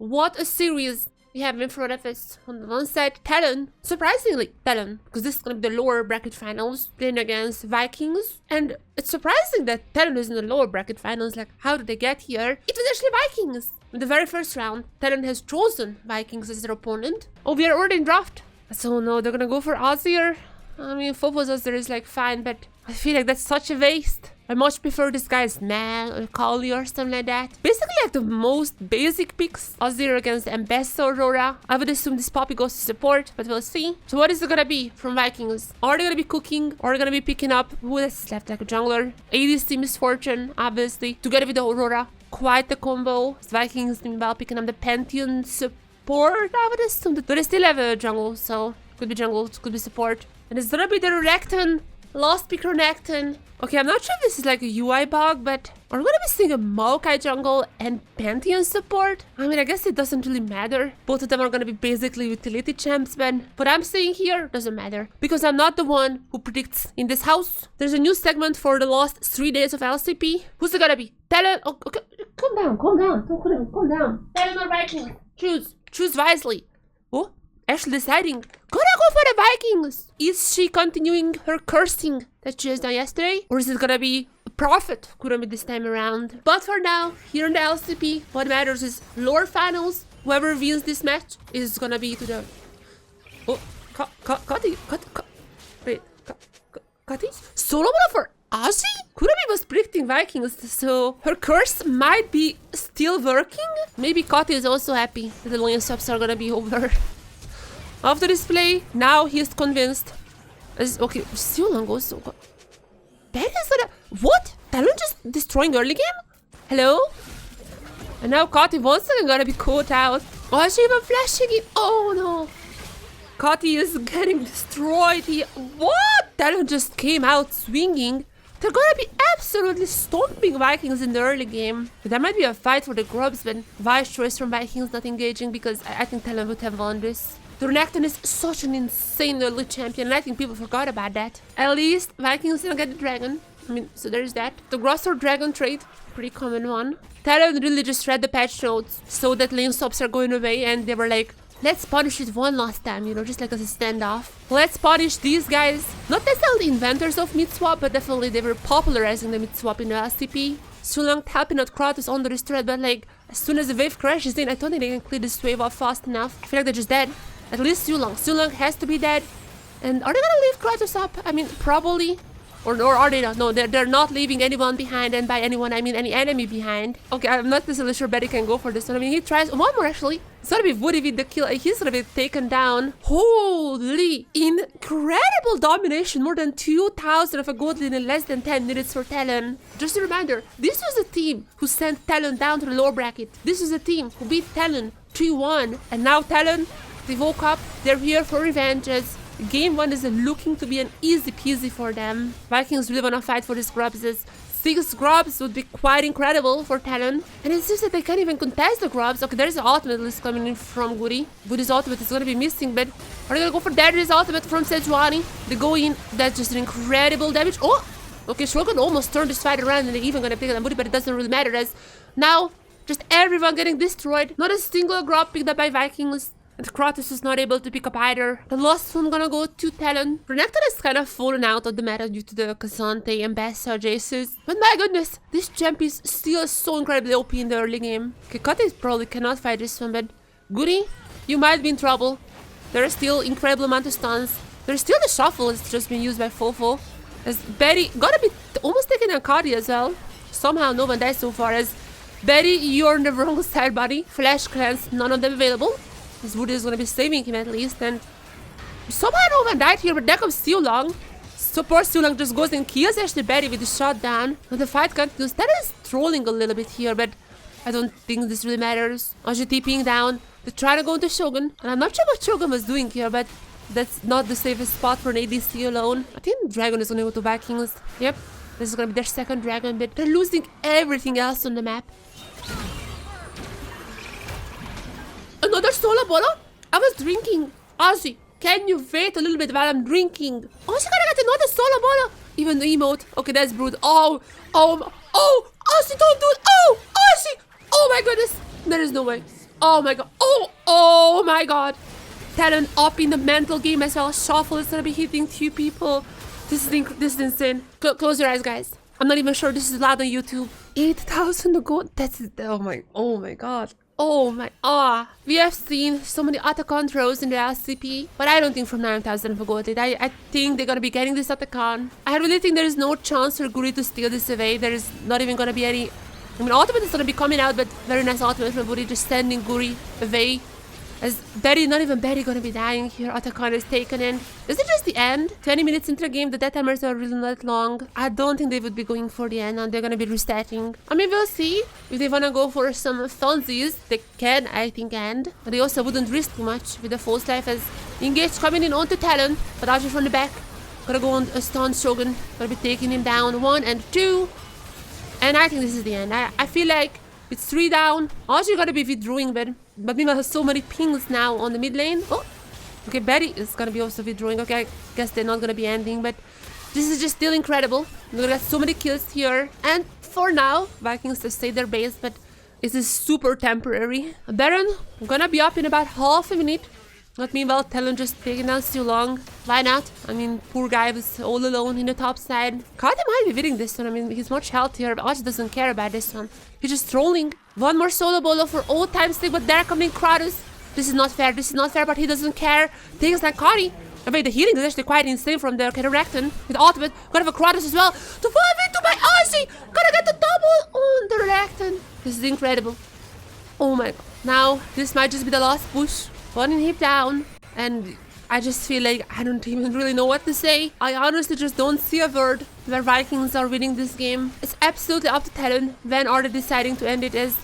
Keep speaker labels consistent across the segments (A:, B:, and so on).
A: What a series we have in front of us. On one side, TLN. Surprisingly, TLN, because this is going to be the lower bracket finals, playing against Vikings. And it's surprising that TLN is in the lower bracket finals. Like, how did they get here? It was actually Vikings. In the very first round, TLN has chosen Vikings as their opponent. Oh, we are already in draft. So no, they're going to go for Azir. I mean, Phobos Azir is like fine, but I feel like that's such a waste. I much prefer this guy's Nang or Kali or something like that. Basically like the most basic picks. Azir against Ambassador Aurora. I would assume this Poppy goes to support, but we'll see. So what is it gonna be from Vikings? Are they gonna be cooking? Or are they gonna be picking up who is left like a jungler? ADC Misfortune, obviously, together with the Aurora. Quite the combo. Vikings meanwhile picking up the Pantheon support, I would assume. But they still have a jungle, so could be jungle, could be support. And it's gonna be the Renekton. Last pick Renekton. Okay, I'm not sure if this is like a UI bug, but are we gonna be seeing a Maokai jungle and Pantheon support? I mean, I guess it doesn't really matter. Both of them are gonna be basically utility champs, but what I'm saying here doesn't matter. Because I'm not the one who predicts in this house. There's a new segment for the last 3 days of LCP. Who's it gonna be? TLN? Oh, okay, calm down. Calm down. TLN or Vikings? Choose wisely. Oh? Actually deciding, gonna go for the Vikings. Is she continuing her cursing that she has done yesterday? Or is it gonna be a profit Kurumi this time around? But for now, here in the LCP, what matters is lower finals. Whoever wins this match is gonna be to the... Oh, Kati? Solo ball for Ashi? Kurumi was predicting Vikings, so her curse might be still working? Maybe Kati is also happy that the lane swaps are gonna be over. After this play, now he is convinced. Okay, still long also. That is what? TLN just destroying early game? Hello? And now Kati once again gonna be caught out. Oh, she even flashing it. Oh no. Kati is getting destroyed here. What? TLN just came out swinging. They're gonna be absolutely stomping Vikings in the early game. But there might be a fight for the grubs, but wise choice from Vikings not engaging because I think TLN would have won this. The Renekton is such an insane early champion, and I think people forgot about that. At least Vikings didn't get the dragon. I mean, so there's that. The Gross or Dragon trade, pretty common one. TLN really just read the patch notes so that lane swaps are going away, and they were like, let's punish it one last time, you know, just like as a standoff. Let's punish these guys. Not necessarily inventors of mid-swap, but definitely they were popularizing the mid-swap in the LCP. Sulong helping out Kratos under this thread, but like, as soon as the wave crashes in, I don't think they can clear this wave off fast enough. I feel like they're just dead. At least Sulong. Sulong has to be dead. And are they gonna leave Kratos up? I mean, probably. Or are they not? No, they're not leaving anyone behind. And by anyone, I mean any enemy behind. Okay, I'm not necessarily sure Betty can go for this one. I mean, he tries. One more, actually. It's gonna be Woody with the kill. He's gonna be taken down. Holy! Incredible domination. More than 2,000 of a gold lead in less than 10 minutes for TLN. Just a reminder, this was the team who sent TLN down to the lower bracket. This was the team who beat TLN 3-1. And now TLN... they woke up, they're here for revenge as game 1 is looking to be an easy peasy for them. Vikings really wanna fight for these grubs as 6 grubs would be quite incredible for TLN. And it's just that they can't even contest the grubs. Okay, there's an ultimate list coming in from Woody. Woody's ultimate is gonna be missing, but are they gonna go for Daddy's ultimate from Sejuani? They go in, that's just an incredible damage. Oh! Okay, Shogun almost turned this fight around and they're even gonna pick it on Woody, but it doesn't really matter as now just everyone getting destroyed. Not a single grub picked up by Vikings. And Kratos is not able to pick up either. The last one gonna go to TLN. Renekton is kind of fallen out of the meta due to the Kazante and Ambassador Jesus. But my goodness, this champ is still so incredibly OP in the early game. Okay, Kata probably cannot fight this one, but Goody, you might be in trouble. There are still incredible amount of stuns. There's still the shuffle, it's just been used by Fofo. As Betty gotta be almost taking on Cardi as well. Somehow no one died so far as Betty, you're on the wrong side, buddy. Flash cleanse, none of them available. This Woody is gonna be saving him at least, and somehow no one died here, but there comes Sulong. So poor Sulong just goes and kills Ashley Berry with the shot down. And the fight continues. That is trolling a little bit here, but I don't think this really matters. Aji TPing down. They're trying to go into Shogun, and I'm not sure what Shogun was doing here, but that's not the safest spot for an ADC alone. I think Dragon is gonna go to Vikings. Yep, this is gonna be their second Dragon, but they're losing everything else on the map. Another solo bolo? I was drinking. Ozzy, can you wait a little bit while I'm drinking? Ozzy gonna get another solo bolo? Even the emote. Okay, that's brutal. Oh, Ozzy, don't do it. Oh, Ozzy. Oh my goodness. There is no way. Oh my god. Oh my god. Talon up in the mental game as well. Shuffle is gonna be hitting 2 people. This is insane. Close your eyes, guys. I'm not even sure this is loud on YouTube. 8,000 to go. That's oh my god. Oh my we have seen so many Otacon throws in the LCP, but I don't think from 9,000 for gold. I think they're gonna be getting this Otacon. I really think there is no chance for Guri to steal this away. There is not even gonna be any. I mean, ultimate is gonna be coming out, but very nice ultimate from Guri, just sending Guri away. As Betty, not even Betty, gonna be dying here. Otacon is taken in. Is it just the end? 20 minutes into the game, the death timers are really not long. I don't think they would be going for the end, and they're gonna be restarting. I mean, we'll see. If they wanna go for some funsies, they can, I think, end. But they also wouldn't risk too much with the false life as Engage coming in onto Talon. But Archer from the back. Gonna go on a stun Shogun. Gonna be taking him down. 1 and 2. And I think this is the end. I feel like it's 3 down. Archer gotta be withdrawing, but Meanwhile has so many pings now on the mid lane. Oh, okay, Betty is gonna be also withdrawing. Okay, I guess they're not gonna be ending, but this is just still incredible. We're gonna get so many kills here. And for now, Vikings to stay their base, but this is super temporary. Baron gonna be up in about half a minute. Not meanwhile, Talon just taking down too long. Why not? I mean, poor guy was all alone in the top side. Kate might be winning this one. I mean, he's much healthier, but Arch doesn't care about this one. He's just trolling. One more solo bolo for all time stick, but there coming Kratos. This is not fair. This is not fair, but he doesn't care. Things like Kari. I mean, the healing is actually quite insane from the Cataracton. With ultimate, gonna have a Kratos as well. To fall into my Ozzy! Gonna get the double on the Racton. This is incredible. Oh my god. Now, this might just be the last push. 1 hit down, and I just feel like I don't even really know what to say. I honestly just don't see a word where Vikings are winning this game. It's absolutely up to Talon. When are they deciding to end it as...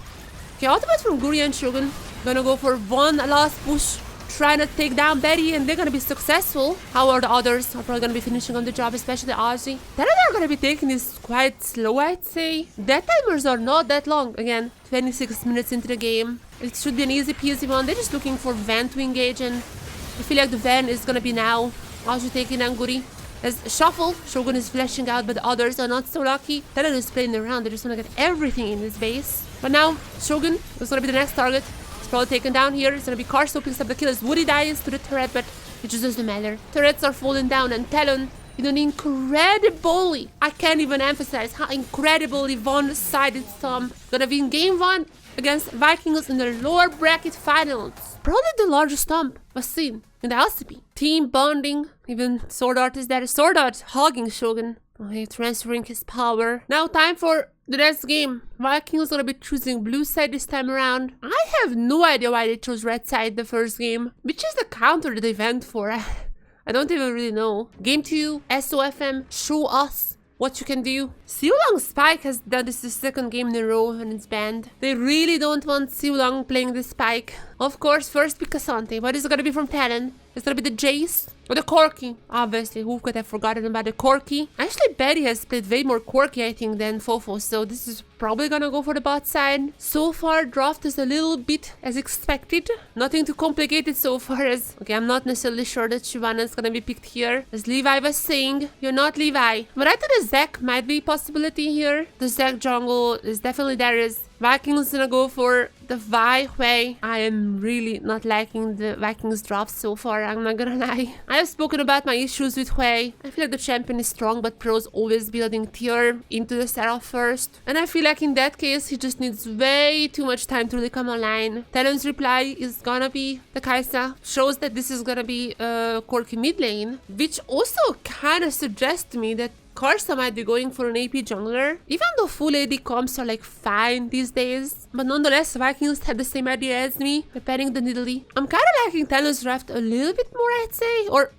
A: Okay, ultimate from Guri and Shogun. Gonna go for one last push. Trying to take down Betty, and they're gonna be successful. How are the others? Are probably gonna be finishing on the job, especially Ozzy. Then they're gonna be taking this quite slow, I'd say. Death timers are not that long. Again, 26 minutes into the game. It should be an easy peasy one. They're just looking for Van to engage, and I feel like the Van is gonna be now. Ozzy taking down Guri. As Shuffle, Shogun is flashing out, but the others are not so lucky. Talon is playing around. They just wanna get everything in this base. But now, Shogun is gonna be the next target. Probably taken down here. It's gonna be Karsto picks up the kills. Woody dies to the turret, but it just doesn't matter. Turrets are falling down, and Talon, in an incredibly, I can't even emphasize how incredibly one-sided stomp. Gonna win game 1 against Vikings in the lower bracket finals. Probably the largest stomp was seen in the LCP. Team bonding. Even Sword Art is there. Sword Art hugging Shogun. Okay, transferring his power. Now time for the next game. Vikings gonna be choosing blue side this time around. I have no idea why they chose red side the first game. Which is the counter that they went for. I don't even really know. Game 2, SOFM, show us what you can do. Siulong Spike has done this the second game in a row and it's banned. They really don't want Siulong playing the Spike. Of course, first pick Asante. What is it gonna be from Talon? It's gonna be the Jace or the Corki. Obviously, who could have forgotten about the Corki? Actually, Betty has played way more Corki, I think, than Fofo, so this is probably gonna go for the bot side. So far, draft is a little bit as expected. Nothing too complicated so far as... Okay, I'm not necessarily sure that Shyvana is gonna be picked here. As Levi was saying, you're not Levi. But I think the Zac might be a possibility here. The Zac jungle is definitely there. Is Vikings gonna go for the Vi Hui. I am really not liking the Vikings draft so far, I'm not gonna lie. I have spoken about my issues with Hui. I feel like the champion is strong, but pros always building tier into the Seraph first. And I feel like in that case, he just needs way too much time to really come online. Talon's reply is gonna be the Kaisa. Shows that this is gonna be a Corki mid lane, which also kind of suggests to me that Karsa might be going for an AP jungler, even though full AD comps are like fine these days. But nonetheless, Vikings had the same idea as me, preparing the Nidalee. I'm kind of liking Talon's draft a little bit more, I'd say. Or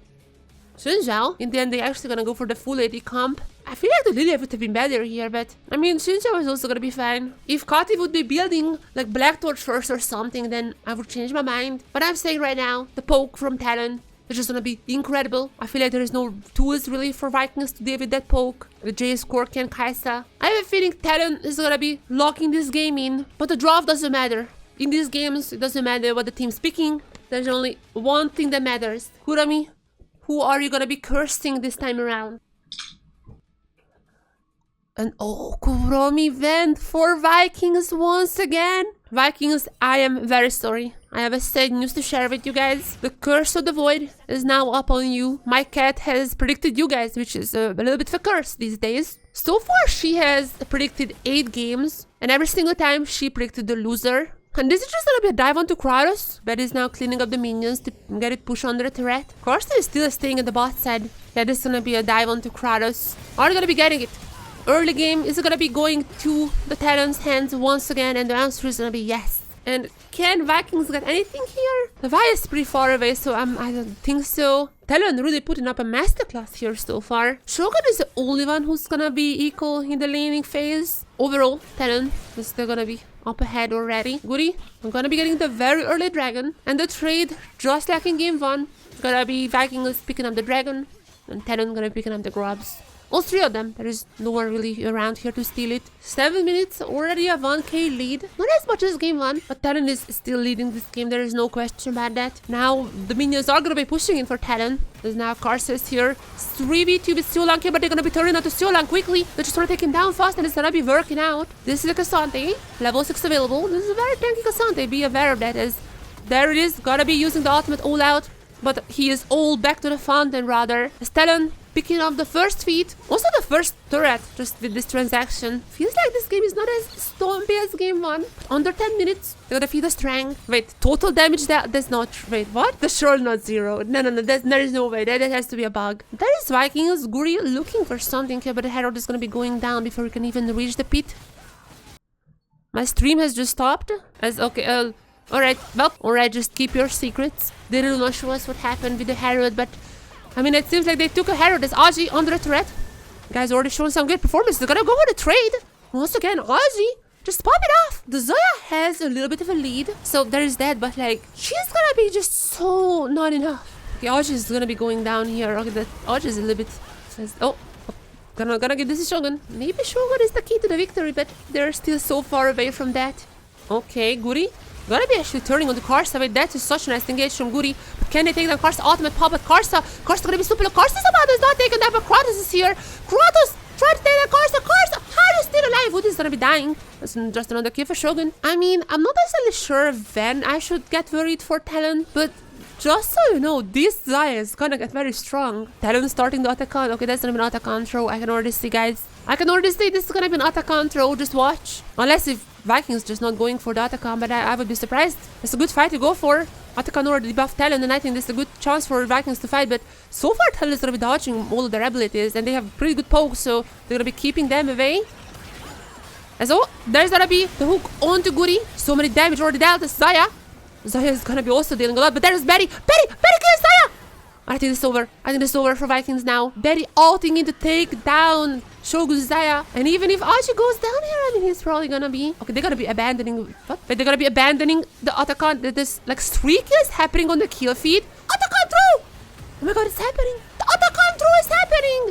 A: Xin Zhao. In the end, they're actually gonna go for the full AD comp. I feel like the Lily would have been better here, but I mean, Xin Zhao is also gonna be fine. If Kati would be building like Black Torch first or something, then I would change my mind. But I'm saying right now, the poke from Talon, it's just gonna be incredible. I feel like there is no tools really for Vikings to deal with that poke. The Jace, Corki, and Kaisa. I have a feeling Talon is gonna be locking this game in, but the draft doesn't matter. In these games, it doesn't matter what the team's picking. There's only one thing that matters. Kurami, who are you gonna be cursing this time around? And oh, Kurami went for Vikings once again. Vikings, I am very sorry. I have a sad news to share with you guys. The curse of the void is now up on you. My cat has predicted you guys, which is a little bit of a curse these days. So far, she has predicted 8 games, and every single time she predicted the loser. And this is just gonna be a dive onto Kratos. Betty is now cleaning up the minions to get it pushed under the turret. Karsten is still staying at the bot side. Yeah, this is gonna be a dive onto Kratos. Are they gonna be getting it? Early game, is it gonna be going to the Talon's hands once again? And the answer is gonna be yes. And can Vikings get anything here? The Vi is pretty far away, so I don't think so. Talon really putting up a masterclass here so far. Shogun is the only one who's gonna be equal in the laning phase. Overall, Talon is still gonna be up ahead already. Goody, I'm gonna be getting the very early dragon. And the trade, just like in game 1, gonna be Vikings picking up the dragon, and Talon gonna be picking up the grubs. All 3 of them. There is no one really around here to steal it. 7 minutes, already a 1k lead. Not as much as game 1, but Talon is still leading this game. There is no question about that. Now, the minions are going to be pushing in for Talon. There's now Karsus here. 3v2 with Siolan here, but they're going to be turning out to Siolan quickly. They just want to take him down fast, and it's going to be working out. This is a Cassante. Level 6 available. This is a very tanky Cassante. Be aware of that, as there it is. Gotta be using the ultimate all out. But he is all back to the fountain, rather. As Talon picking up the first feat. Also the first turret, just with this transaction. Feels like this game is not as stompy as game 1. Under 10 minutes, they gotta feed the strength. Wait, total damage that's not... Wait, what? The sure not 0. No, there is no way. That has to be a bug. There is Vikings, Guri looking for something here, but the Herald is gonna be going down before we can even reach the pit. My stream has just stopped. Okay, alright, well, alright, just keep your secrets. They will not show us what happened with the Herald, but I mean, it seems like they took a Herald as Aji under a threat. Guys already showing some great performance. They're gonna go for the trade. Once again, Aji, just pop it off. The Zoya has a little bit of a lead, so there is that, but like, she's gonna be just so not enough. Okay, Aji is gonna be going down here. Okay, that Aji is a little bit... Gonna give this to Shogun. Maybe Shogun is the key to the victory, but they're still so far away from that. Okay, Guri. Gonna be actually turning on the Karsa. Wait, that is such a nice engage from Guri. But can they take down Karsa? Ultimate pop at Karsa. Karsa gonna be super low. Karsa somehow is not taking down, but Kratos is here. Kratos try to take down Karsa. Karsa, how are you still alive? Wood is gonna be dying. That's just another kill for Shogun. I mean, I'm not necessarily sure when I should get worried for Talon, but just so you know, this Zaya is gonna get very strong. Talon starting the Atakan. Okay, that's gonna be an Atakan throw. I can already see, guys. I can already see this is gonna be an Atakan throw. Just watch. Unless if Vikings just not going for the Atakan, but I would be surprised. It's a good fight to go for. Atakan already debuffed Talon, and I think this is a good chance for Vikings to fight, but so far Talon is gonna be dodging all of their abilities, and they have pretty good pokes, so they're gonna be keeping them away. And so, there's gonna be the hook onto Guri. So many damage already dealt to Zaya. Zaya is gonna be also dealing a lot, but there's Betty. Betty kills Zaya! I think it's over. I think it's over for Vikings now. Betty ulting in to take down Shogun Zaya. And even if Aji goes down here, I mean, he's probably gonna be... Okay, they're gonna be abandoning... What? Wait, they're gonna be abandoning the Atakan. There's like 3 kills happening on the kill feed. Atakan throw! Oh my god, it's happening. The Atakan throw is happening!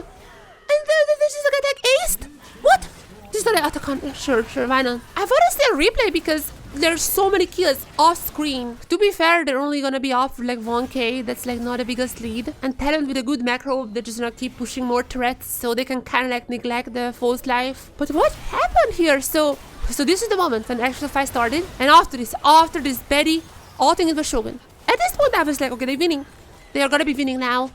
A: And this is gonna take aced? What? This is not an Atakan. Sure, why not? I wanna see a replay because there's so many kills off screen. To be fair, they're only gonna be off like 1k. That's like not the biggest lead. And Talon with a good macro, they're just gonna keep pushing more turrets so they can kind of like neglect the false life. But what happened here? So this is the moment when the actual fight started. And after this, Betty ulting in for Shogun. At this point, I was like, okay, they're winning. They are gonna be winning now.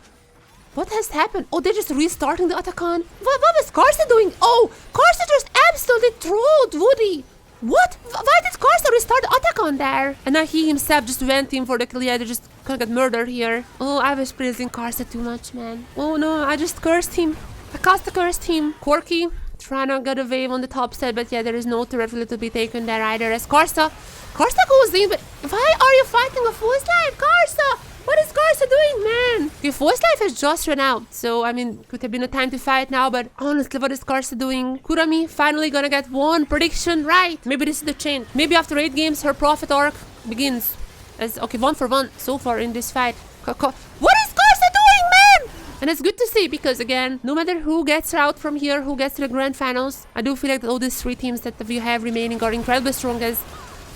A: What has happened? Oh, they're just restarting the Atakan. What was Karsa doing? Oh, Karsa just absolutely trolled Woody. What? Why did Karsa restart the Atakan there? And now he himself just went in for the kill. Yeah, they just gonna get murdered here. Oh, I was praising Karsa too much, man. Oh no, I just cursed him. I cursed him. Corky trying to get a wave on the top side, but yeah, there is no turret really to be taken there either. As Karsa goes in, but why are you fighting a false life, Karsa? What is Karsa doing, man? Okay, Force Life has just run out, so I mean, could have been a time to fight now, but honestly, what is Karsa doing? Kurami finally gonna get one prediction right. Maybe this is the change. Maybe after 8 games, her profit arc begins. As okay, 1 for 1 so far in this fight. What is Karsa doing, man? And it's good to see because again, no matter who gets out from here, who gets to the grand finals, I do feel like all these 3 teams that we have remaining are incredibly strong. As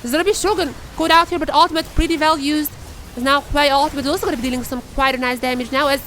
A: there's gonna be Shogun caught out here, but ultimate pretty well used. Now my ultimate is also going to be dealing some quite a nice damage now as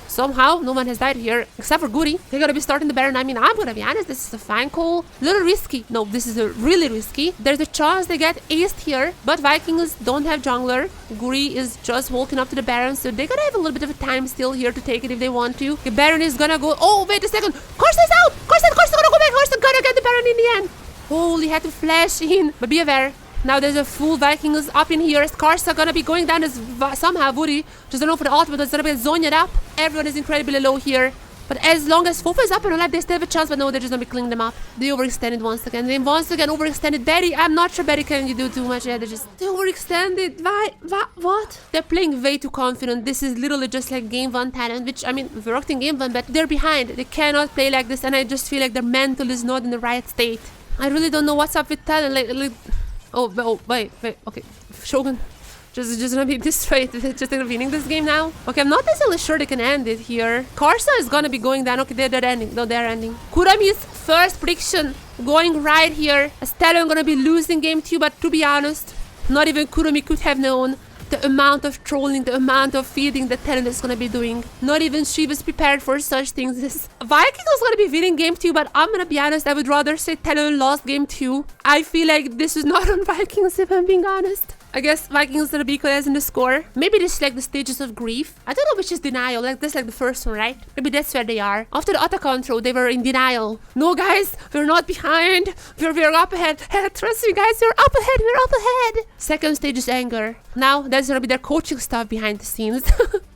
A: Somehow, no one has died here, except for Goody. They're gonna be starting the Baron. I mean, I'm gonna be honest, this is a fine call. Little risky. No, this is a really risky. There's a chance they get aced here, but Vikings don't have jungler. Goody is just walking up to the Baron, so they're gonna have a little bit of a time still here to take it if they want to. The Baron is gonna go... Oh, wait a second. Karsa's out! Karsa's gonna go back. Karsa's gonna get the Baron in the end. Holy, had to flash in. But be aware. Now there's a full Vikings up in here. Is Karsa gonna be going down as somehow Woody? Just don't know for the ultimate. It's gonna be zoned up. Everyone is incredibly low here. But as long as Fofa is up and alive, they still have a chance. But no, they're just gonna be cleaning them up. They overextended once again. They once again overextended. Betty, I'm not sure Betty can do too much. Yeah, they overextended. Why? What? They're playing way too confident. This is literally just like game 1 talent, which, I mean, worked in game 1, but they're behind. They cannot play like this, and I just feel like their mental is not in the right state. I really don't know what's up with talent. Oh, wait, okay. Shogun. Just gonna be this way. Just gonna be winning this game now. Okay, I'm not necessarily sure they can end it here. Karsa is gonna be going down. Okay, they're ending. No, they're ending. Kurami's first prediction going right here. As TLN gonna be losing game 2, but to be honest, not even Kurami could have known the amount of trolling, the amount of feeding that TLN is gonna be doing. Not even she was prepared for such things. Vikings was gonna be winning game 2, but I'm gonna be honest, I would rather say TLN lost game 2. I feel like this is not on Vikings, if I'm being honest. I guess Vikings are the big players in the score. Maybe this is like the stages of grief. I don't know which is denial. Like this is like the first one, right? Maybe that's where they are. After the auto control, they were in denial. No, guys, we're not behind. We're up ahead. Trust me, guys, we're up ahead. We're up ahead. Second stage is anger. Now that's gonna be their coaching stuff behind the scenes.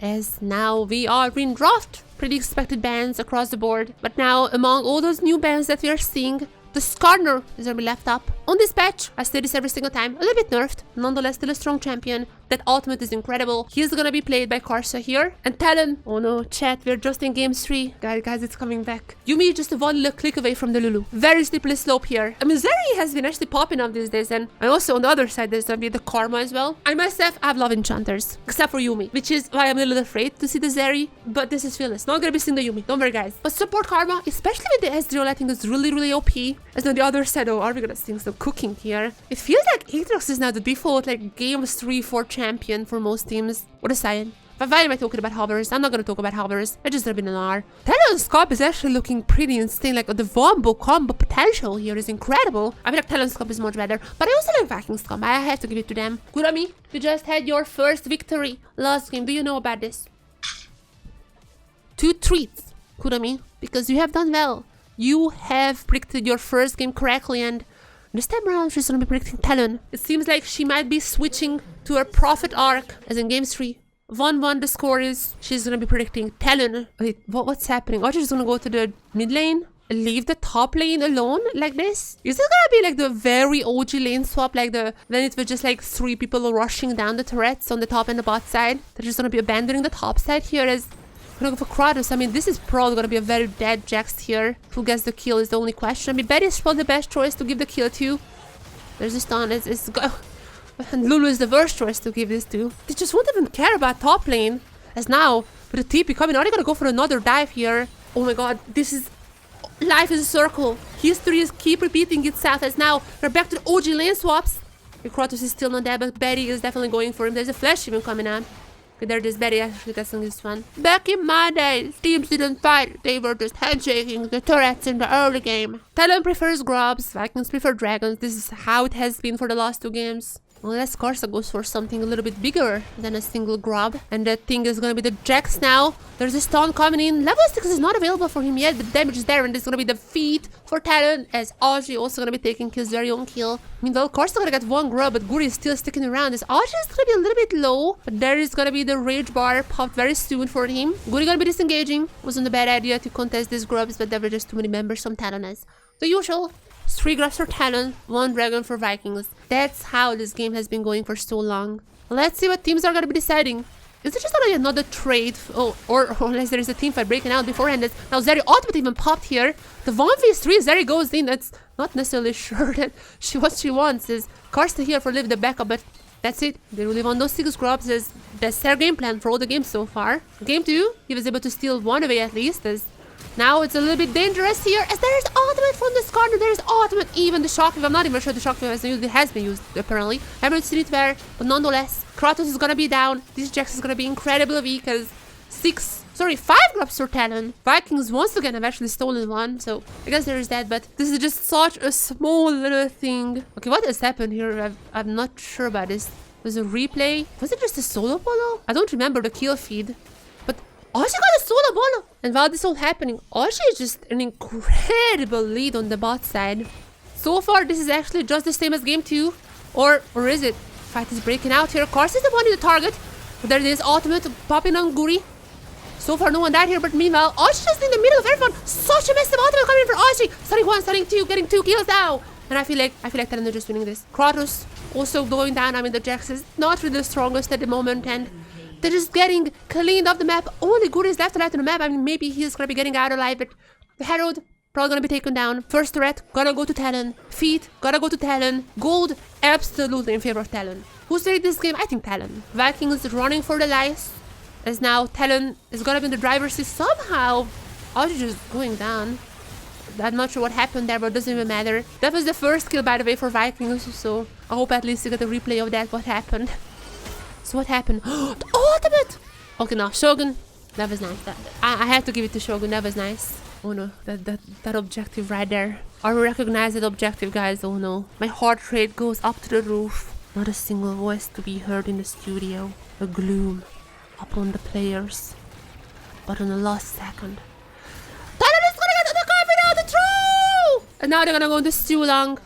A: As now we are in draft. Pretty expected bans across the board. But now among all those new bans that we are seeing, the Skarner is gonna be left up. On this patch, I say this every single time, a little bit nerfed, nonetheless still a strong champion. That ultimate is incredible. He's gonna be played by Karsa here. And TLN, oh no, chat, we're just in game 3. Guys, it's coming back. Yumi is just one little click away from the Lulu. Very slippery slope here. I mean, Zeri has been actually popping up these days, and also on the other side, there's gonna be the Karma as well. I myself, I love enchanters, except for Yumi, which is why I'm a little afraid to see the Zeri, but this is fearless. Not gonna be seeing the Yumi, don't worry, guys. But support Karma, especially with the S0, I think is really OP. As on the other side, oh, are we gonna see some cooking here? It feels like Aatrox is now the default, like, game 3-4 champion for most teams. What a sign. But why am I talking about hovers? I'm not gonna talk about hovers. I just been an R. Talon's scope is actually looking pretty insane. Like, the Wombo combo potential here is incredible. I feel like Talon's scope is much better. But I also like Viking's scope. I have to give it to them. Kurami, you just had your first victory last game. Do you know about this? 2 treats, Kurami, because you have done well. You have predicted your first game correctly, and this time around she's gonna be predicting Talon. It seems like she might be switching to her Prophet arc, as in game 3. 1-1 the score is. She's gonna be predicting Talon. Wait, what's happening? Or she's gonna go to the mid lane? Leave the top lane alone like this? Is this gonna be like the very OG lane swap, like when it was just like 3 people rushing down the turrets on the top and the bot side? They're just gonna be abandoning the top side here as gonna go for Kratos. I mean, this is probably gonna be a very dead Jax here. Who gets the kill is the only question. I mean, Betty is probably the best choice to give the kill to. There's a stun. And Lulu is the worst choice to give this to. They just won't even care about top lane. As now, with the TP coming, are they gonna go for another dive here? Oh my god, this is... Life is a circle. History is keep repeating itself, as now we're back to the OG lane swaps. Kratos is still not dead, but Betty is definitely going for him. There's a flash even coming up. Okay, there this Betty actually guessing this one. Back in my day, teams didn't fight. They were just handshaking the turrets in the early game. Talon prefers grubs, Vikings prefer dragons. This is how it has been for the last 2 games. Unless Karsa goes for something a little bit bigger than a single grub. And that thing is gonna be the Jax now. There's a stun coming in. Level 6 is not available for him yet, but damage is there, and this is gonna be the feat for Talon, as Audrey also gonna be taking his very own kill. Meanwhile, Karsa gonna get 1 grub, but Guri is still sticking around. As Audrey is gonna be a little bit low, but there is gonna be the rage bar popped very soon for him. Guri gonna be disengaging. Wasn't a bad idea to contest these grubs, but there were just too many members from Talon as the usual. 3 grubs for Talon, 1 dragon for Vikings. That's how this game has been going for so long. Let's see what teams are gonna be deciding. Is it just gonna be another trade? Or unless there is a team fight breaking out beforehand. Now Zeri ultimate even popped here. The 1v3, Zeri goes in. That's not necessarily sure that what she wants is Karsa here for live the backup, but that's it. They really want those 6 grubs, as that's their game plan for all the games so far. Game 2, he was able to steal 1 away at least, as now it's a little bit dangerous here, as there is ultimate from the Skarner. There is ultimate, even the shockwave. I'm not even sure the shockwave has been used. It has been used, apparently. I haven't seen it there, but nonetheless, Kratos is gonna be down. This Jax is gonna be incredibly weak, as 6 Sorry, 5 grabs for Talon. Vikings once again have actually stolen one, so I guess there is that, but this is just such a small little thing. Okay, what has happened here? I'm not sure about this. There's a replay. Was it just a solo bolo? I don't remember the kill feed. But Aussie got a solo bolo! And while this all happening, Aussie is just an incredible lead on the bot side. So far, this is actually just the same as game 2. Or is it? Fight is breaking out here. Kars is the one in the target. But there it is, ultimate popping on Guri. So far, no one died here, but meanwhile, Aussie just in the middle of everyone. Such a massive ultimate coming in for Aussie. Starting 1, starting 2, getting 2 kills now. And I feel like Talon are just winning this. Kratos also going down. I mean, the Jax is not really the strongest at the moment, and they're just getting cleaned off the map. Only Guri is left alive on the map. I mean, maybe he's gonna be getting out alive, but the Herald probably gonna be taken down. First threat, gonna go to Talon. Feet, gotta go to Talon. Gold, absolutely in favor of Talon. Who's winning this game? I think Talon. Vikings running for the lives. As now Talon is gonna be in the driver's seat somehow. Aussie just going down. I'm not sure what happened there, but it doesn't even matter. That was the first kill, by the way, for Vikings, so I hope at least you get a replay of that, what happened. So what happened? The ultimate! Okay, now, Shogun. That was nice. I had to give it to Shogun. That was nice. Oh no, that objective right there. I recognize that objective, guys. Oh no. My heart rate goes up to the roof. Not a single voice to be heard in the studio. A gloom upon the players. But on the last second, and now they're gonna go into Stu Long.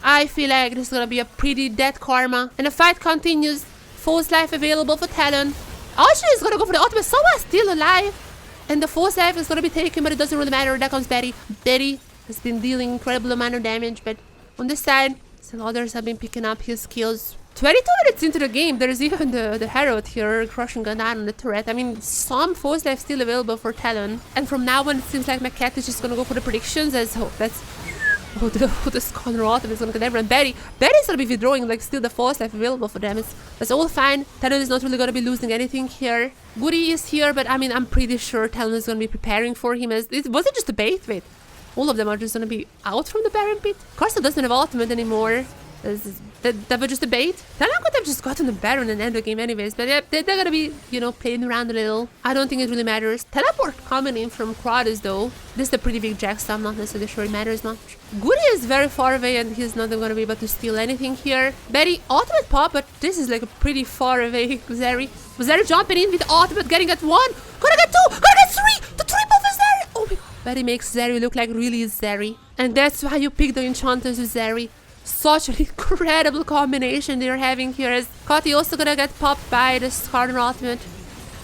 A: I feel like this is gonna be a pretty dead karma. And the fight continues. False life available for Talon. Aussie is gonna go for the ultimate. Someone's still alive. And the false life is gonna be taken, but it doesn't really matter. There comes Betty. Betty has been dealing incredible amount of damage, but on this side, some others have been picking up his kills. 22 minutes into the game, there's even the Herald here crushing gun down on the turret. I mean, some false life still available for Talon. And from now on, it seems like my cat is just gonna go for the predictions as the Scholar Ultimate is gonna get everyone. Betty's gonna be withdrawing, like, still the false life available for them. That's all fine. Talon is not really gonna be losing anything here. Goody is here, but I mean, I'm pretty sure Talon is gonna be preparing for him. Was it just a bait? Wait, all of them are just gonna be out from the Baron Pit? Carson doesn't have ultimate anymore. That was just a bait. Talon could have just gotten the Baron and end the game anyways, but yeah, they're gonna be, you know, playing around a little. I don't think it really matters. Teleport coming in from Kratos though. This is a pretty big Jack, so I'm not necessarily sure it matters much. Goody is very far away and he's not gonna be able to steal anything here. Betty, ultimate pop, but this is like a pretty far away Zeri. Zeri jumping in with ultimate, getting at 1. Gonna get 2, gonna get 3! The triple for Zeri! Oh my god. Betty makes Zeri look like really Zeri. And that's why you pick the enchanters with Zeri. Such an incredible combination they're having here, as Kati also gonna get popped by the Skarner ultimate.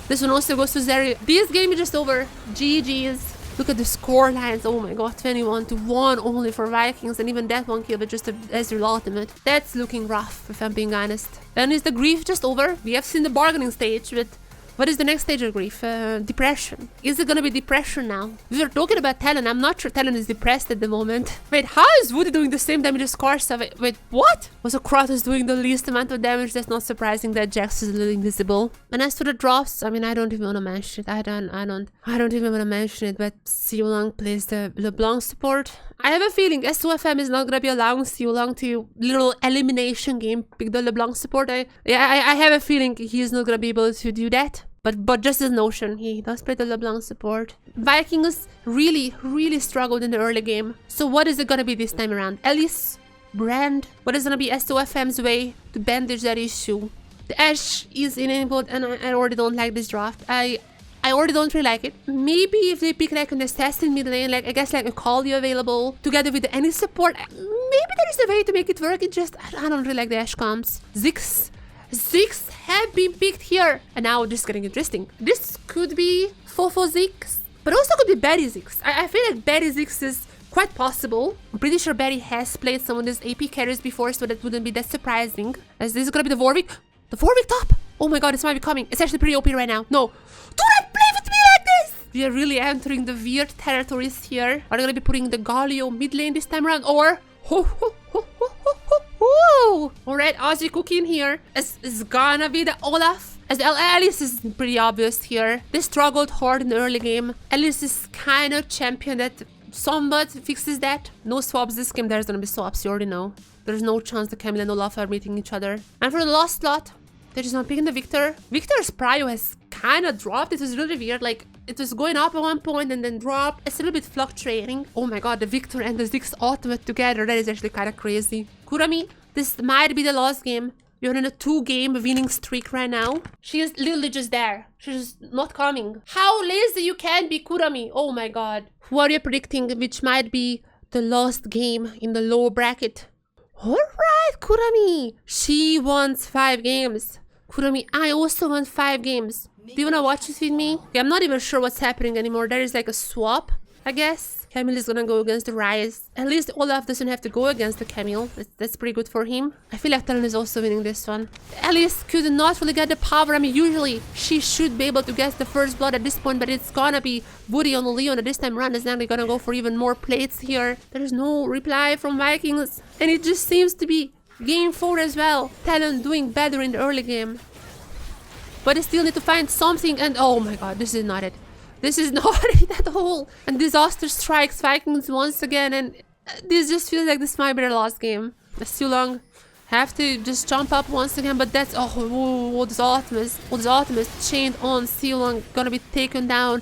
A: This one also goes to Zeri. This game is just over. GG's. Look at the score lines. Oh my god, 21-1 only for Vikings, and even that one kill with just a Ezreal ultimate. That's looking rough, if I'm being honest. Then is the grief just over? We have seen the bargaining stage, but what is the next stage of grief? Depression. Is it gonna be depression now? We were talking about Talon. I'm not sure Talon is depressed at the moment. Wait, how is Woody doing the same damage as Karsa? Wait, what? Was Kratos doing the least amount of damage? That's not surprising that Jax is a little invisible. And as to the drops, I mean, I don't even want to mention it. I don't even want to mention it, but Siulong plays the LeBlanc support. I have a feeling S2FM is not gonna be allowing Siulong to little elimination game pick the LeBlanc support. I have a feeling he's not gonna be able to do that. But just as notion, he does play the LeBlanc support. Vikings really struggled in the early game. So what is it gonna be this time around? Elise, Brand. What is gonna be S2FM's way to bandage that issue? The Ashe is enabled, and I already don't like this draft. I already don't really like it. Maybe if they pick like an assassin mid lane, like I guess like a Kali available together with any support, maybe there is a way to make it work. It just, I don't really like the Ashe comps. Ziggs have been picked here. And now this is getting interesting. This could be Fofo Ziggs, but also could be Betty Ziggs. I feel like Betty Ziggs is quite possible. I'm pretty sure Betty has played some of these AP carries before, so that wouldn't be that surprising. As this is gonna be the Warwick. The Warwick top! Oh my god, this might be coming. It's actually pretty OP right now. No. Do not play with me like this! We are really entering the weird territories here. Are they gonna be putting the Galio mid lane this time around? Or... Alright, Aussie cooking here. It's gonna be the Olaf. As Alice is pretty obvious here. They struggled hard in the early game. Alice is kind of champion that somewhat fixes that. No swaps this game. There's gonna be swaps, you already know. There's no chance the Camille and Olaf are meeting each other. And for the last slot, they're just not picking the Victor. Victor's prio has kind of dropped. It was really weird. Like, It was going up at one point and then dropped. It's a little bit fluctuating. Oh my god, the Victor and the Ziggs ultimate together. That is actually kind of crazy. Kurami, this might be the last game. You're in a 2-game winning streak right now. She is literally just there. She's just not coming. How lazy you can be, Kurami. Oh my god. Who are you predicting which might be the last game in the lower bracket? Alright, Kurami. She wants 5 games. Kurami, I also want 5 games. Do you wanna watch this with me? Okay, I'm not even sure what's happening anymore. There is like a swap, I guess. Camille is gonna go against the Rise. At least Olaf doesn't have to go against the Camille. That's pretty good for him. I feel like TLN is also winning this one. Alice could not really get the power. I mean, usually she should be able to get the first blood at this point, but it's gonna be Woody on Leon at this time around. It's now gonna go for even more plates here. There's no reply from Vikings, and it just seems to be game 4 as well. TLN doing better in the early game. But they still need to find something, and oh my god, this is not it. This is not it at all. And disaster strikes Vikings once again, and this just feels like this might be their last game. It's too long. Have to just jump up once again, but that's this Optimus chained on Sealong, gonna be taken down.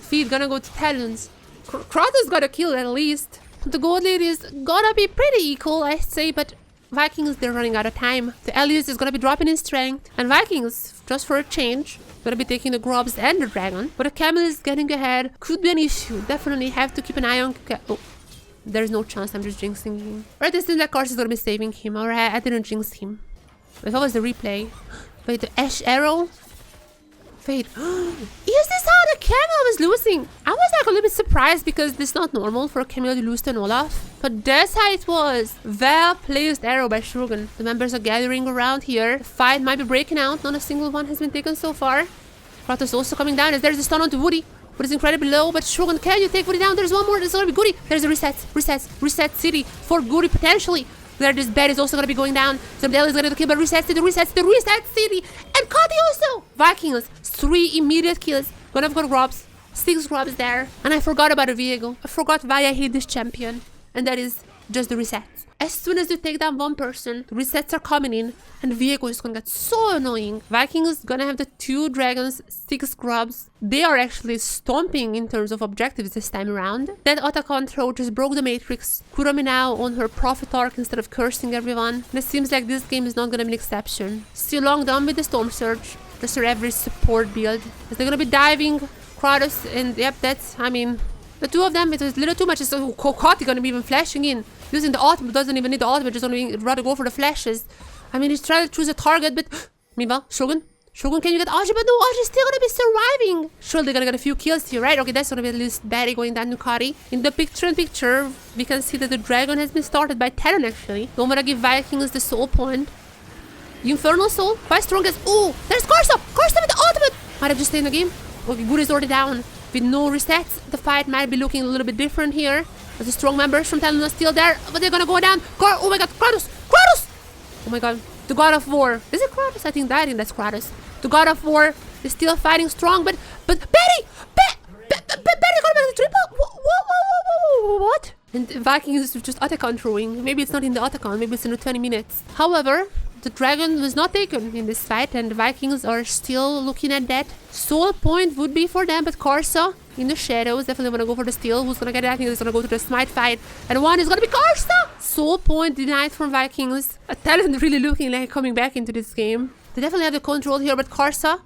A: Feet gonna go to Talons. Kratos got a kill at least. The gold lady is gonna be pretty equal, I say, but Vikings, they're running out of time. The Elias is gonna be dropping in strength, and Vikings, just for a change, gonna be taking the Grubs and the Dragon. But the Camel is getting ahead. Could be an issue. Definitely have to keep an eye on... Oh, there's no chance. I'm just jinxing him. Right, this is like Cars is gonna be saving him. Alright, I didn't jinx him. Wait, what was the replay? Wait, the Ash Arrow? Wait, is this how the Camel was losing? I was like a little bit surprised because it's not normal for a Camel to lose to an Olaf. But that's how it was. Well-placed arrow by Shogun. The members are gathering around here. The fight might be breaking out. Not a single one has been taken so far. Kratos also coming down as there's a stun onto Woody. But it's incredibly low. But Shogun, can you take Woody down? There's one more. There's gonna be Goody. There's a reset city for Goody potentially. There, this bed is also gonna be going down. Somebody is gonna kill, but reset city. And Cody also! Vikings, 3 immediate kills. Gonna have got Grubs. 6 Grubs there. And I forgot about a Viego. I forgot why I hate this champion. And that is just the resets. As soon as you take down one person, the resets are coming in. And Viego is gonna get so annoying. Vikings gonna have the 2 dragons, 6 Grubs. They are actually stomping in terms of objectives this time around. That Otacon throw just broke the matrix. Kurami now on her profit arc instead of cursing everyone. And it seems like this game is not gonna be an exception. Still long done with the Storm Surge. Just her every support build. As they're gonna be diving Kratos, and yep, that's, I mean, the 2 of them, it was a little too much. It's Kokati gonna be even flashing in. Using the ultimate, doesn't even need the ultimate, just gonna rather go for the flashes. I mean, he's trying to choose a target, but meanwhile, Shogun, can you get Aji? But no, Aji's still gonna be surviving. Surely they're gonna get a few kills here, right? Okay, that's gonna be at least Barry going down to Kari. In the picture, we can see that the dragon has been started by Talon actually. Don't wanna give Vikings the soul point. Infernal Soul, quite strong as... Oh, there's Karsa with the ultimate! Might have just stayed in the game. Okay, Good is already down. With no resets, the fight might be looking a little bit different here. There's a strong members from Talon are still there, but they're gonna go down. Oh my god, Kratos! Oh my god, the God of War. Is it Kratos? I think that's Kratos. The God of War is still fighting strong, but Betty gonna make the triple? What? And Vikings is just Otacon throwing. Maybe it's not in the Otacon, maybe it's in the 20 minutes. However, the dragon was not taken in this fight, and the Vikings are still looking at that. Soul point would be for them, but Karsa in the shadows definitely gonna go for the steal. Who's gonna get it? I think he's gonna go to the smite fight, and one is gonna be Karsa. Soul point denied from Vikings. A Talent really looking like coming back into this game. They definitely have the control here, but Karsa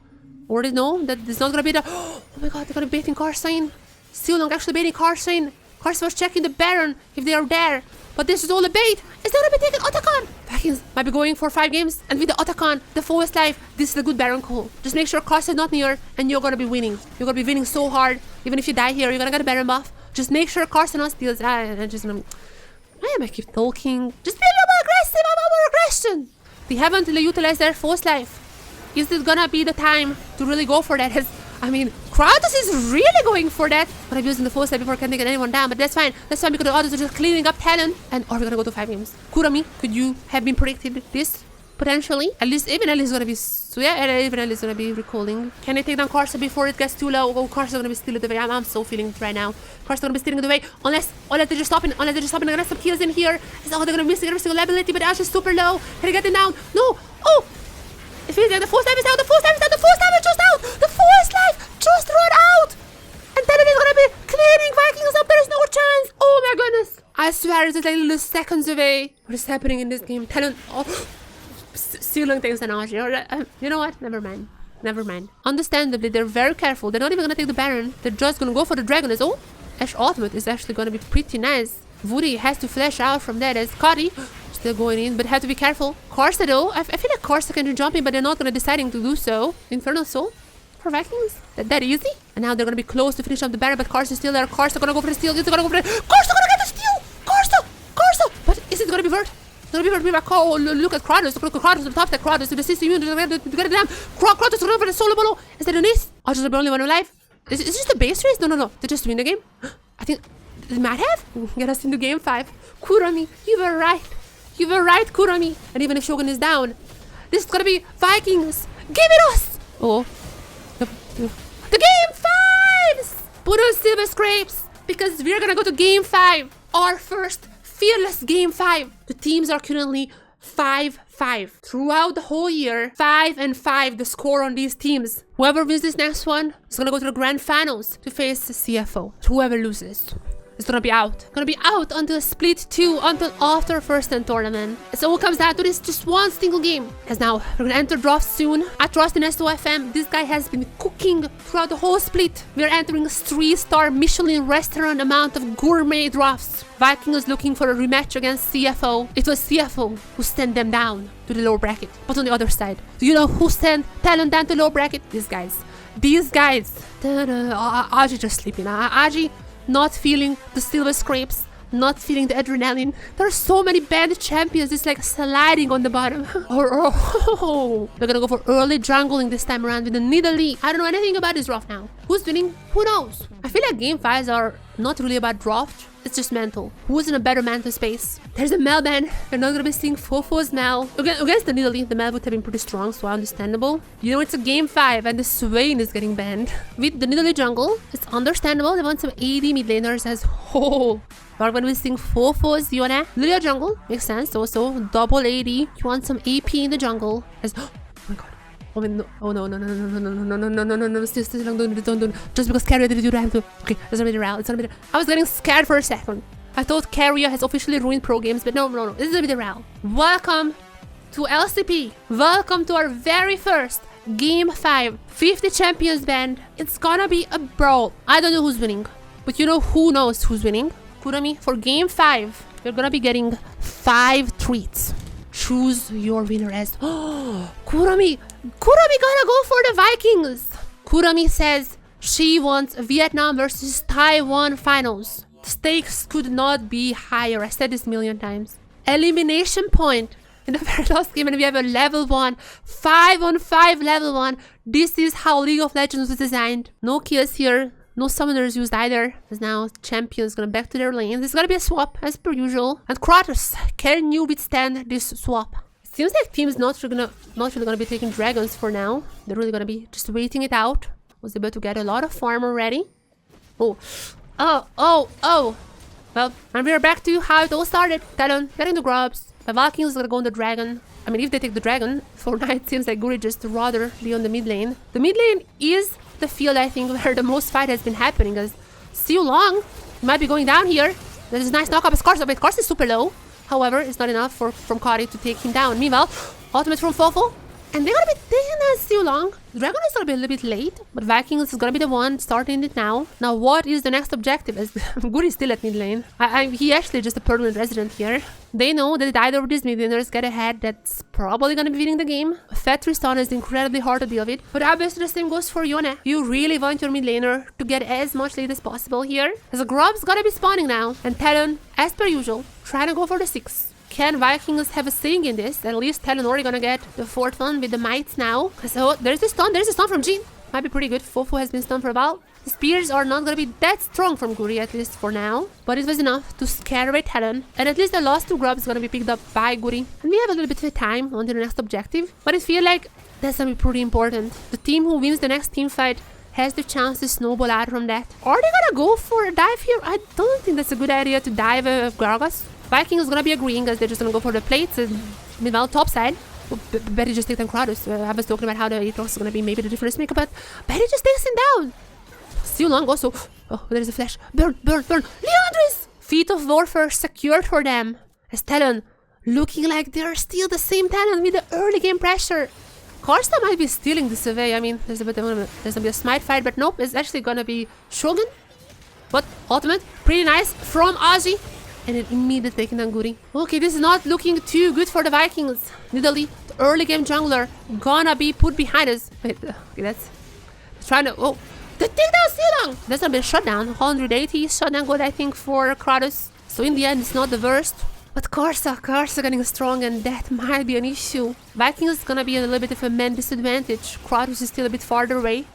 A: already know that it's not gonna be the... Oh my god, they're gonna be baiting Karsa in. Sealong actually baiting Karsa in. Karsa was checking the Baron if they are there. But this is all a bait. It's gonna be taking Otacon. Vikings might be going for 5 games. And with the Otacon, the foe is life. This is a good Baron call. Just make sure Karsa is not near, and you're gonna be winning. You're gonna be winning so hard. Even if you die here, you're gonna get a Baron buff. Just make sure Karsa not steals. And just gonna... Why am I keep talking? Just be a little more aggressive. I want more aggression. They haven't really utilized their force life. Is it gonna be the time to really go for that? I mean, Kratos is really going for that. But I'm using the force life before I can take anyone down. But that's fine. That's fine because the others are just cleaning up talent. And are we gonna go to 5 games? Kurami, could you have been predicted this? Potentially. At least, even Ellie is gonna be... So yeah, even Ellie is gonna be recalling. Can they take down Karsa before it gets too low? Oh, Karsa's gonna be stealing the way. I'm so feeling it right now. Karsa's gonna be stealing the way. Unless they're just stopping. They're gonna get some kills in here. Oh, they're gonna miss every single ability, but Ash is super low. Can I get them down? No! Oh! It feels like the force life is down. The force life is just out. The force life just run out. Vikings is like little seconds away. What is happening in this game? Talon. Oh, still long takes an nausea. You know what? Never mind. Never mind. Understandably, they're very careful. They're not even gonna take the Baron. They're just gonna go for the Dragon. Oh, Ash ultimate is actually gonna be pretty nice. Woody has to flash out from that as Cody still going in, but have to be careful. Corsa though, I feel like Corsa can do jumping, but they're not gonna deciding to do so. Infernal Soul for Vikings? That easy? And now they're gonna be close to finish up the Baron, but Corsa is still there. Corsa gonna go for the steal. It's gonna go for the... Corsa gonna get the steal! Corsa! But is it gonna be Vert? Gonna be Vert. Oh, look at Kratos. Look at Kratos. The top that Kratos. To the system unit. To get it down. Kratos gonna go for the solo below. Is that an ace? Oh, just the only one alive. Is it just a base race? No. They just win the game. I think they might have. Get us into game 5. Kurami, you were right. You were right, Kurami. And even if Shogun is down, this is gonna be Vikings. Give it us. Oh. The game 5s! Put on silver scrapes because we're gonna go to game 5. Our first fearless game 5. The teams are currently 5-5. Throughout the whole year, 5-5 the score on these teams. Whoever wins this next one is gonna go to the grand finals to face the CFO. Whoever loses is gonna be out. Gonna be out until split 2, until after first 10 tournament. It all comes down to this just one single game. As now, we're gonna enter draft soon. I trust in S2FM. This guy has been cooking throughout the whole split. We're entering a 3-star Michelin restaurant amount of gourmet drafts. Viking is looking for a rematch against CFO. It was CFO who sent them down to the lower bracket. But on the other side, do you know who sent Talon down to the lower bracket? These guys. Aji just sleeping. Aji not feeling the silver scrapes, not feeling the adrenaline. There are so many bad champions, it's like sliding on the bottom. We're gonna go for early jungling this time around with the Nidalee. I don't know anything about this draft now. Who's winning? Who knows? I feel like game 5s are not really about draft. It's just mental. Who's in a better mental space? There's a Mel ban. We're not gonna be seeing Fofo's Mel. Against the Nidalee, the Mel would have been pretty strong, so understandable. You know, it's a game 5 and the Swain is getting banned. With the Nidalee jungle, it's understandable. They want some AD mid laners as whole. We're gonna be seeing Fofo's Yone. Lilia jungle, makes sense. Also, double AD. You want some AP in the jungle. As oh my god. Oh no! Still, don't. Just because Carrier didn't do that, I have to. Okay, it's gonna be the round. It's gonna be. I was getting scared for a second. I thought Carrier has officially ruined pro games, but no. This is gonna be the round. Welcome to LCP. Welcome to our very first game 5. 50 champions band. It's gonna be a brawl. I don't know who's winning, but you know who knows who's winning. Kurami, for game 5, you're gonna be getting 5 treats. Choose your winner as... Oh, Kurami gonna go for the Vikings. Kurami says she wants Vietnam versus Taiwan finals. The stakes could not be higher. I said this a million times. Elimination point in the very last game, and we have a level 1. 5-on-5 level 1. This is how League of Legends was designed. No kills here. No summoners used either. As now champions gonna back to their lanes. There's gonna be a swap as per usual. And Kratos, can you withstand this swap? It seems like teams not really gonna be taking dragons for now. They're really gonna be just waiting it out. Was able to get a lot of farm already. Oh. Well, and we're back to how it all started. Talon getting the grubs. The Vikings is gonna go on the dragon. I mean, if they take the dragon, for now it seems like Guri just rather be on the mid lane. The mid lane is the field, I think, where the most fight has been happening. As Siu Long might be going down here. There's a nice knock up as Karsa, but Karsa is super low. However, it's not enough from Kari to take him down. Meanwhile, ultimate from Fofo. And they're gonna be taking that Siu Long. Dragon is gonna be a little bit late, but Vikings is gonna be the one starting it now. Now, what is the next objective? As Guri is still at mid lane. He actually just a permanent resident here. They know that either of these mid laners get ahead, that's probably gonna be winning the game. Fat Tristan is incredibly hard to deal with, but obviously the same goes for Yone. You really want your mid laner to get as much lead as possible here. As a Grub's gotta be spawning now, and Talon, as per usual, trying to go for the 6. Can Vikings have a saying in this? At least Talon already gonna get the 4th one with the mites now. So there's a stun from Jin. Might be pretty good. Fofo has been stunned for a while. The spears are not gonna be that strong from Guri, at least for now. But it was enough to scare away Talon. And at least the last 2 grubs gonna be picked up by Guri. And we have a little bit of time on to the next objective. But I feel like that's gonna be pretty important. The team who wins the next team fight has the chance to snowball out from that. Are they gonna go for a dive here? I don't think that's a good idea to dive Gragas. Vikings is gonna be agreeing as they're just gonna go for the plates and meanwhile top side. Betty just takes down Kratos. I was talking about how the Aatrox is gonna be maybe the difference maker, but Betty just takes him down. Siu Long also. Oh, there's a flash. Burn. Leandris! Feat of Warfare secured for them. As Talon looking like they're still the same Talon with the early game pressure. Karsa might be stealing this away. I mean, there's gonna be a smite fight, but nope, it's actually gonna be Shogun. But ultimate, pretty nice from Aji. And an immediate taking down Guri. Okay, this is not looking too good for the Vikings. Literally, the early game jungler gonna be put behind us. Wait, okay, that's trying to. Oh, the takedown still long. That's gonna be a shutdown. 180 shutdown good, I think, for Kratos. So in the end, it's not the worst. But Karsa getting strong, and that might be an issue. Vikings is gonna be a little bit of a man disadvantage. Kratos is still a bit farther away.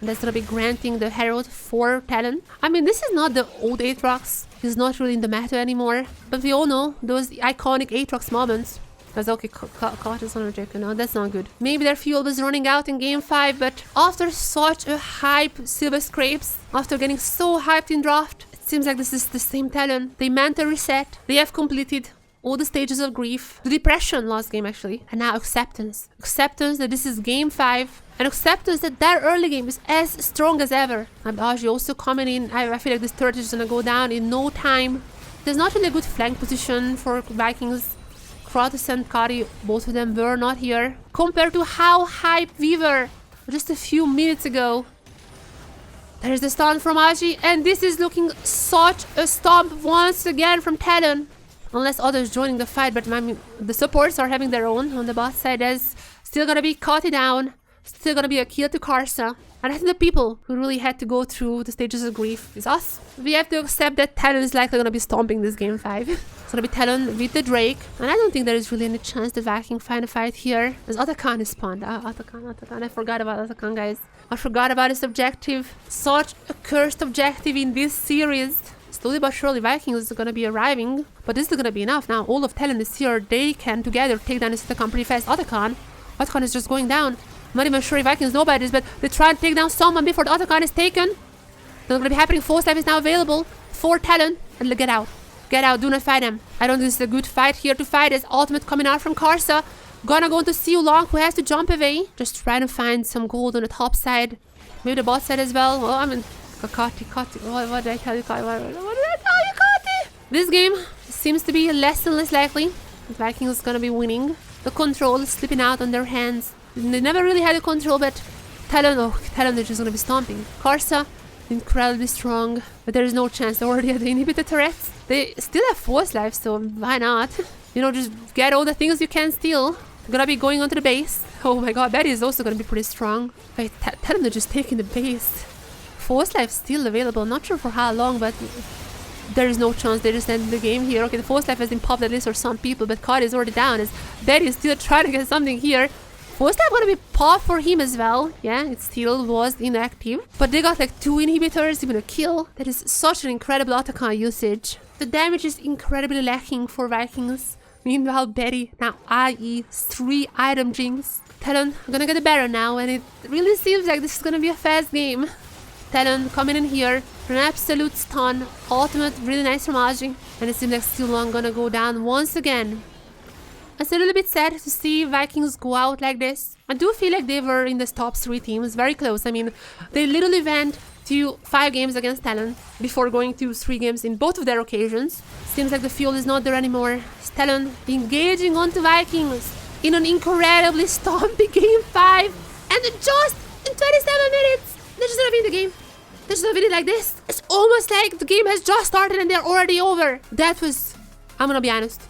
A: And that's gonna be granting the Herald for Talon. I mean, this is not the old Aatrox. He's not really in the meta anymore. But we all know those iconic Aatrox moments. Because, okay, caught is on a reject. No, that's not good. Maybe their fuel was running out in game 5, but after such a hype Silver Scrapes, after getting so hyped in draft, it seems like this is the same Talon. They meant a reset. They have completed all the stages of grief. The depression last game, actually. And now acceptance. Acceptance that this is game 5. And acceptance that their early game is as strong as ever. And Aji also coming in. I feel like this turret is gonna go down in no time. There's not really a good flank position for Vikings. Kratos and Kari, both of them were not here. Compared to how hyped we were just a few minutes ago. There's the stun from Aji. And this is looking such a stomp once again from Talon. Unless others joining the fight, but I mean, the supports are having their own on the bot side. There's still gonna be Kati down. Still gonna be a kill to Karsa. And I think the people who really had to go through the stages of grief is us. We have to accept that Talon is likely gonna be stomping this game 5. It's gonna be Talon with the Drake. And I don't think there is really any chance the Viking find a fight here. As Atakan is spawned. Atakan. I forgot about Atakan, guys. I forgot about his objective. Such a cursed objective in this series. Slowly but surely Vikings are gonna be arriving. But this is gonna be enough. Now all of Talon is here. They can together take down this Atakan pretty fast. Atakan is just going down. I'm not even sure if Vikings know about this, but they try to take down someone before the Atakan is taken. That's gonna be happening. Force life is now available for Talon. And get out. Get out. Do not fight them. I don't think this is a good fight here to fight. As ultimate coming out from Karsa. Gonna go into Siu Long, who has to jump away. Just trying to find some gold on the top side. Maybe the bot side as well. Well, I mean, Kati. What did I tell you, Kati? What did I tell you, Kati? This game seems to be less and less likely. The Vikings is gonna be winning. The control is slipping out on their hands. They never really had a control, but Talon, they're just gonna be stomping. Karsa, incredibly strong, but there is no chance. They already have the inhibited turrets. They still have force life, so why not? You know, just get all the things you can steal. They're gonna be going onto the base. Oh my god, Betty is also gonna be pretty strong. Wait, Talon are just taking the base. Force life still available, not sure for how long, but there is no chance they just end the game here. Okay, the force life has been popped at least for some people, but Kari is already down as Betty is still trying to get something here. Was that gonna be popped for him as well? Yeah, it still was inactive. But they got like 2 inhibitors, even a kill. That is such an incredible Atakan usage. The damage is incredibly lacking for Vikings. Meanwhile, Betty now IE 3 item jinx. Talon gonna get a Baron now, and it really seems like this is gonna be a fast game. Talon coming in here for an absolute stun. Ultimate, really nice from Aji. And it seems like Siu Long gonna go down once again. It's a little bit sad to see Vikings go out like this. I do feel like they were in the top 3 teams, very close. I mean, they literally went to 5 games against Talon before going to 3 games in both of their occasions. Seems like the fuel is not there anymore. Talon engaging onto Vikings in an incredibly stompy game 5. And just in 27 minutes, they're just gonna win the game. They're just gonna win it like this. It's almost like the game has just started and they're already over. That was, I'm gonna be honest,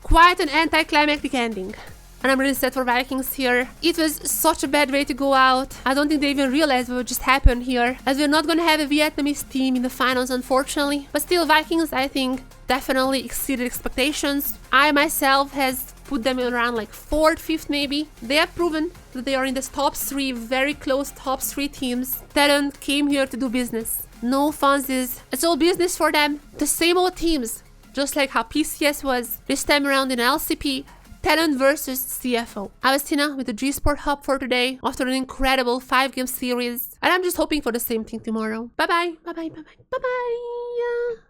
A: quite an anticlimactic ending. And I'm really sad for Vikings here. It was such a bad way to go out. I don't think they even realized what just happened here, as we're not gonna have a Vietnamese team in the finals, unfortunately. But still, Vikings, I think, definitely exceeded expectations. I myself has put them around like 4th, 5th maybe. They have proven that they are in the top 3, very close top 3 teams. Talon came here to do business. No funsies. It's all business for them. The same old teams. Just like how PCS was this time around in LCP, Talon versus CFO. I was Tina with the G Sport Hub for today after an incredible 5-game series. And I'm just hoping for the same thing tomorrow. Bye-bye. Bye-bye. Bye-bye. Bye-bye.